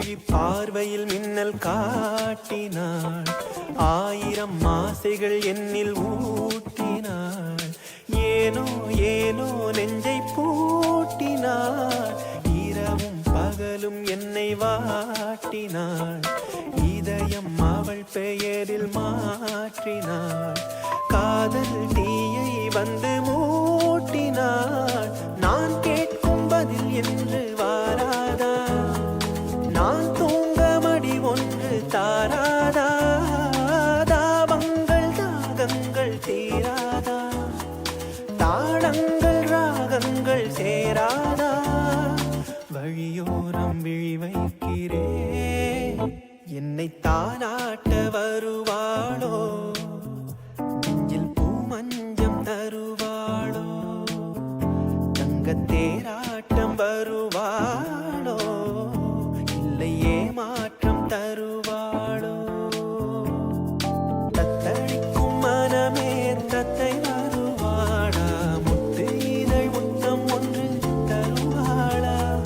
விழி பார்வையில் மின்னல் காட்டினாள், ஆயிரம் ஆசைகள் என்னில் ஊட்டினாள். ஏனோ ஏனோ நெஞ்சை பூட்டினாள், இரவும் பகலும் என்னை வாட்டினாள். இதயம் அவள் பெயரில் மாற்றினாள், காதல் தீயை வந்து மூட்டினாள். நான் கேட்கும் பதில் என்று வாராதா, நான் தூங்க மடி ஒன்று தாராதா. தாபங்கள் தாகங்கள் தீராதா, தாளங்கள் ராகங்கள் சேராதா. வழியோரம் விழி வைக்கிறேன், என்னை தானாட்ட வருவாளோ, நெஞ்சில் பூமஞ்சம் தருவாளோ, தங்கத்தேராட்டம் வருவாளோ, இல்லை ஏமாற்றம் தருவாளோ. தத்தளிக்கும் மனமே தத்தை